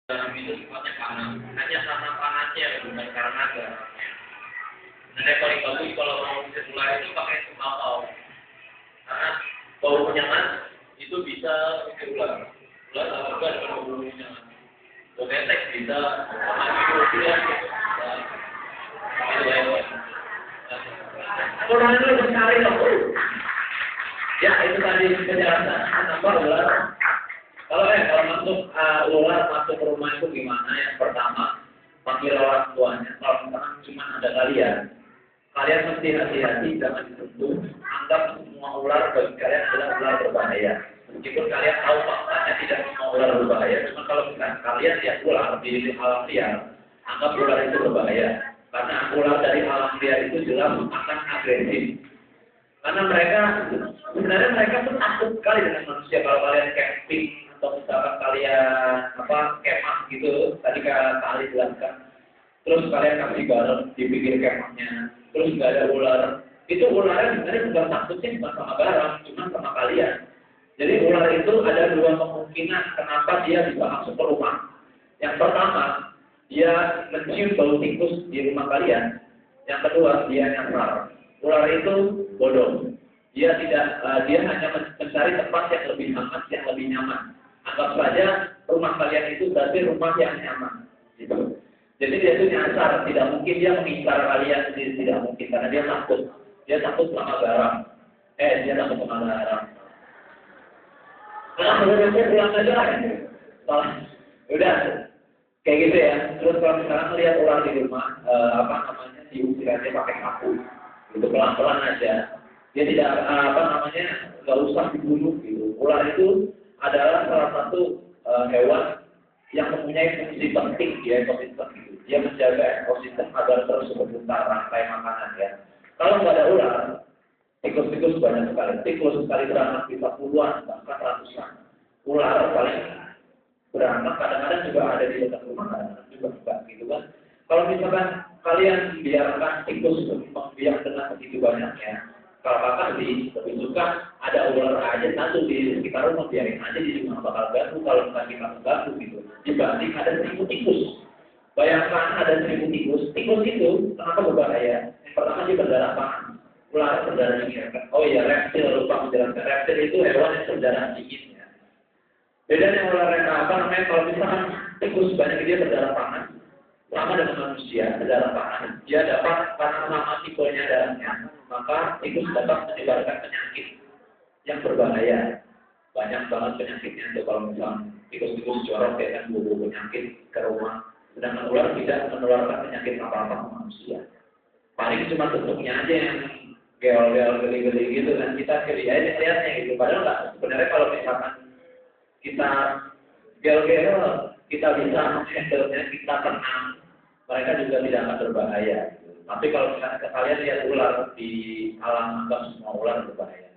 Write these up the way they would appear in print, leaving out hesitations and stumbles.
garam itu sifatnya panas, hanya karena panasnya bukan karena garamnya. Nah, yang paling bagus kalau mau bikin ular itu pakai tembakau, karena bau menyengat itu bisa bikin ular. Ular juga dengan bau menyengat. Bau ketek bisa, sama itu ya. Itu ya. Orang itu mencari loh. Ya itu tadi penjelasan kenapa ular. Kalau masuk ular masuk ke rumah itu gimana? Yang pertama panggil orang tuanya. Kalau misalkan cuma ada kalian mesti hati-hati jangan disentuh. Anggap semua ular bagi kalian adalah ular berbahaya. Meskipun kalian tahu faktanya tidak semua ular berbahaya, cuma kalau misalkan kalian lihat ular di alam liar, anggap ular itu berbahaya. Karena ular dari alam liar itu jelas akan agresif. Karena sebenarnya mereka tuh takut sekali dengan manusia. Kalau kalian camping atau misalkan kalian kemah gitu, tadi kali jelaskan. Terus kalian kasih garam di pinggir kemahnya, terus nggak ada ular. Itu ularnya sebenarnya bukan takutnya bukan sama garam, cuma sama kalian. Jadi ular itu ada dua kemungkinan kenapa dia bisa masuk ke rumah. Yang pertama, dia mencium bau tikus di rumah kalian. Yang kedua, dia nyasar. Ular itu bodoh. Dia hanya mencari tempat yang lebih hangat, yang lebih nyaman. Anggap saja rumah kalian itu berarti rumah yang nyaman. Gitu. Jadi dia itu nyasar, tidak mungkin dia mengincar kalian, tidak mungkin karena dia takut. Dia takut sama garam. Dia takut sama garam. Karena sebenarnya pulang aja lah. Udah, kayak gitu ya. Terus kalau misalnya melihat ular di rumah, diusir aja pakai sapu. Itu pelan-pelan aja. Dia tidak nggak usah dibunuh gitu. Ular itu adalah salah satu hewan yang mempunyai fungsi penting di ekosistem gitu. Dia menjaga ekosistem agar terus berputar rantai makanan ya. Kalau nggak ada ular, tikus-tikus banyak sekali. Tikus sekali beranak bisa puluhan bahkan ratusan. Ular paling beranak kadang-kadang juga ada di dekat rumah, kadang-kadang juga enggak gitu kan. Kalau misalkan kalian biarkan tikus membiak dengan begitu banyaknya, kalau kakak lebih suka ada ular aja satu di sekitar rumah, biarin aja di rumah bakal ganggu kalau misalkan kita mengganggu gitu. Dibanding ada 1000 tikus. Bayangkan ada 1000 tikus. Tikus itu kenapa berbahaya? Yang pertama dia berdarah panas. Ular berdarah dingin. Oh iya, reptil lupa menjelaskan. Reptil itu hewan yang berdarah dingin ya. Beda dengan ular kalau misalkan tikus banyak dia berdarah panas. Sama dengan manusia, darah panas. Dia dapat karena sama tipenya darahnya, maka tikus dapat menyebarkan penyakit yang berbahaya. Banyak banget penyakitnya itu kalau misalnya tikus-tikus jorok ya kan bawa penyakit ke rumah. Sedangkan ular tidak menularkan penyakit apa-apa ke manusia. Paling cuma bentuknya aja yang geol-geol geli-geli gitu kan kita kiri aja lihatnya gitu. Padahal enggak. Sebenarnya kalau misalkan kita geol-geol, kita bisa menghandle-nya, kita tenang, mereka juga tidak akan berbahaya. Tapi kalau misalnya kalian lihat ular di alam, anggap semua ular berbahaya.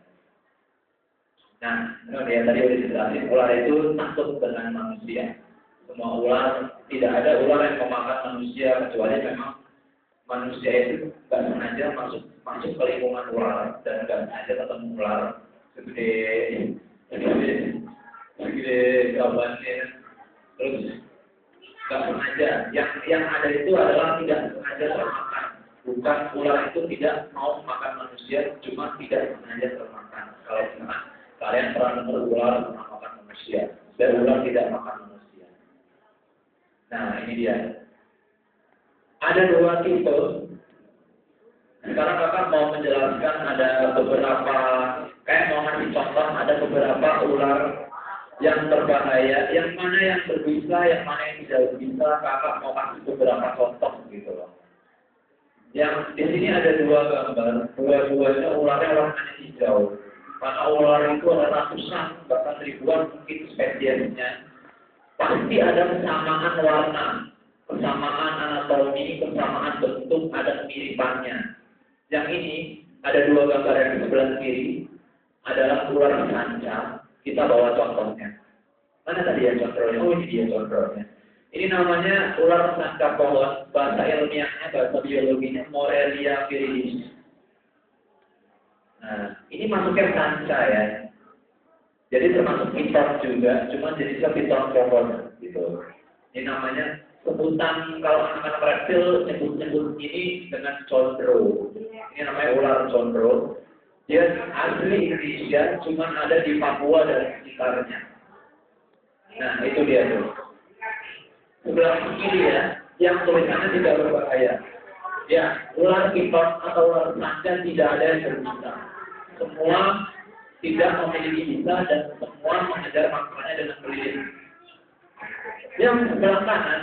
Nah, dia tadi sudah dijelasin, ular itu takut dengan manusia. Semua ular, tidak ada ular yang memakan manusia kecuali memang manusia itu nggak sengaja masuk ke lingkungan ular dan nggak sengaja ketemu ular segede gabannya, terus nggak sengaja. Yang ada itu adalah tidak sengaja termakan. Bukan ular itu tidak mau makan manusia, cuma tidak sengaja termakan. Kalau misalkan kalian pernah dengar ular makan manusia, dan ular tidak makan manusia. Nah ini dia. Ada dua tipe. Sekarang kakak mau menjelaskan ada beberapa, kayak mau ngasih contoh ada beberapa ular yang berbahaya, yang mana yang berbisa, yang mana yang tidak berbisa. Kakak mau kasih beberapa contoh gitu loh. Yang di sini ada dua gambar, dua-duanya ularnya warnanya hijau. Karena ular itu ada ratusan, bahkan ribuan mungkin spesiesnya. Pasti ada kesamaan warna, kesamaan anatomi, kesamaan bentuk, ada kemiripannya. Yang ini ada dua gambar yang di sebelah kiri adalah ular sanca. Kita bawa contohnya. Mana tadi ya contohnya? Oh ini dia contohnya. Ini namanya ular sanca pohon. Bahasa ilmiahnya, bahasa biologinya Morelia viridis. Nah, ini masuknya sanca ya. Jadi termasuk piton juga, cuma jenisnya piton pohon gitu. Ini namanya sebutan kalau anak-anak reptil nyebut ini dengan condro. Ini namanya ular condro. Dia asli Indonesia, cuma ada di Papua dan sekitarnya. Nah, itu dia tuh. Sebelah kiri ya, yang tulisannya tidak berbahaya. Ya, ular piton atau ular sanca tidak ada yang berbisa. Semua tidak memiliki bisa dan semua mengejar makanannya dengan keliling. Yang sebelah kanan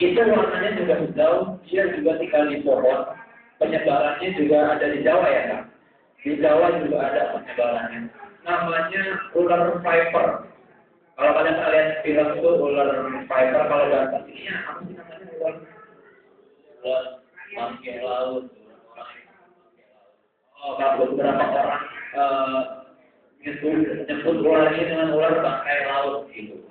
itu warnanya juga hijau, dia juga tinggal di pohon. Penyebarannya juga ada di Jawa ya kan? Di Jawa juga ada penyebarannya. Namanya ular viper. Kalau kalian bilang itu ular viper, kalau bahasa sininya apa sih namanya ular? Ular bangkai laut. Oh, kalau beberapa orang nyebut ular ini dengan ular bangkai laut gitu.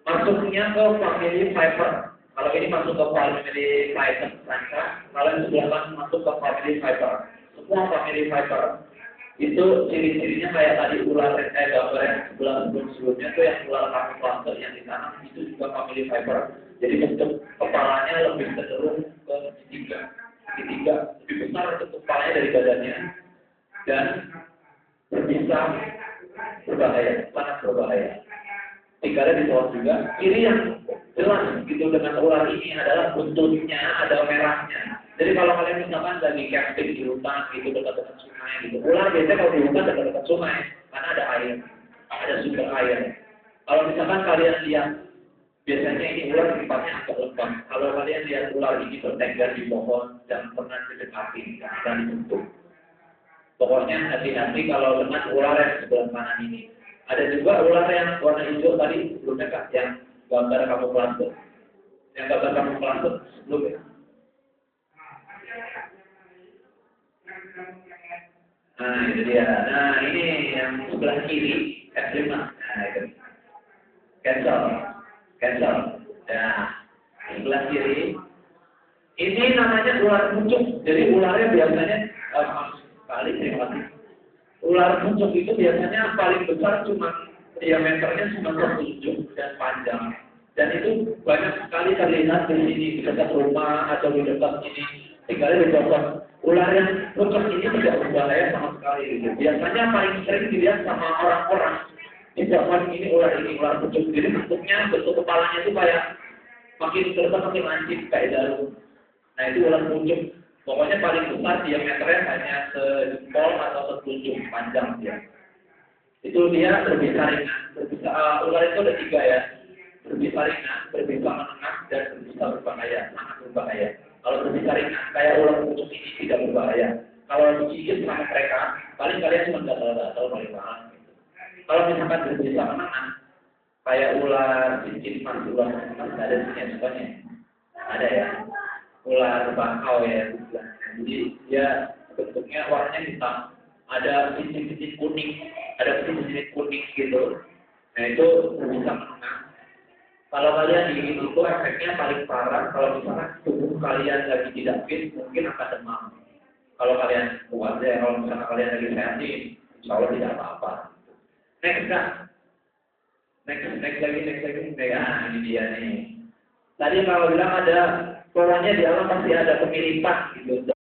Masuknya ke family viper. Kalau ini masuk ke family viper sanca, kalau yang sebelah kanan masuk ke family viper. Semua family viper itu ciri-cirinya kayak tadi ular gambar yang sebelumnya itu yang ular kamuflase yang di sana itu juga family viper. Jadi bentuk kepalanya lebih cenderung ke segitiga lebih besar bentuk kepalanya dari badannya dan bisa berbahaya, sangat berbahaya. Tinggalnya di bawah juga. Ini yang jelas gitu dengan ular ini adalah buntutnya ada merahnya. Jadi kalau kalian misalkan lagi camping di hutan gitu dekat-dekat sungai gitu, ular biasanya kalau di hutan dekat-dekat sungai karena ada air, ada sumber air. Kalau misalkan kalian lihat biasanya ini ular sifatnya agak lembab. Kalau kalian lihat ular ini bertengger di pohon dan pernah didekati dan dibentuk. Pokoknya hati-hati kalau dengan ular yang sebelah kanan ini. Ada juga ular yang warna hijau tadi sebelumnya kan, yang gambar kamuflase. Yang gambar kamuflase sebelumnya. Nah, itu dia. Nah, ini yang sebelah kiri, F5. Nah, itu. Cancel. Nah, sebelah kiri. Ini namanya ular pucuk. Jadi ularnya biasanya terima kasih. Ular pucuk itu biasanya paling besar cuma diameternya cuma 7 dan panjang. Dan itu banyak sekali terlihat di sini di dekat rumah atau di dekat ini. Tinggalnya di bawah. Ular yang pucuk ini tidak berbahaya sama sekali. Gitu. Biasanya paling sering dilihat sama orang-orang. Di zaman ini ular pucuk. Jadi bentuk kepalanya itu kayak makin besar makin lancip kayak jarum. Nah itu ular pucuk. Pokoknya paling besar diameternya hanya sejempol atau setelunjuk panjang dia. Itu dia berbisa ringan. Ular itu ada 3 ya. Berbisa ringan, berbisa menengah, dan berbisa berbahaya. Sangat berbahaya. Kalau berbisa ringan, kayak ular pucuk ini tidak berbahaya. Kalau digigit sama mereka, paling kalian cuma gatal-gatal paling mahal. Kalau misalkan berbisa menengah, kayak ular cincin mas, ular ada di sini contohnya. Ada ya. Ular bakau ya, jadi dia bentuknya warnanya hitam, ada titik-titik kuning, gitu. Nah itu bisa menengah. Kalau kalian digigit itu efeknya paling parah. Kalau misalkan tubuh kalian lagi tidak fit, mungkin akan demam. Kalau kalian kuat ya, kalau misalkan kalian lagi sehat sih, insya Allah tidak apa-apa. Next lagi. Nah, ini dia nih. Tadi kalau bilang ada pokoknya di alam pasti ada kemiripan gitu.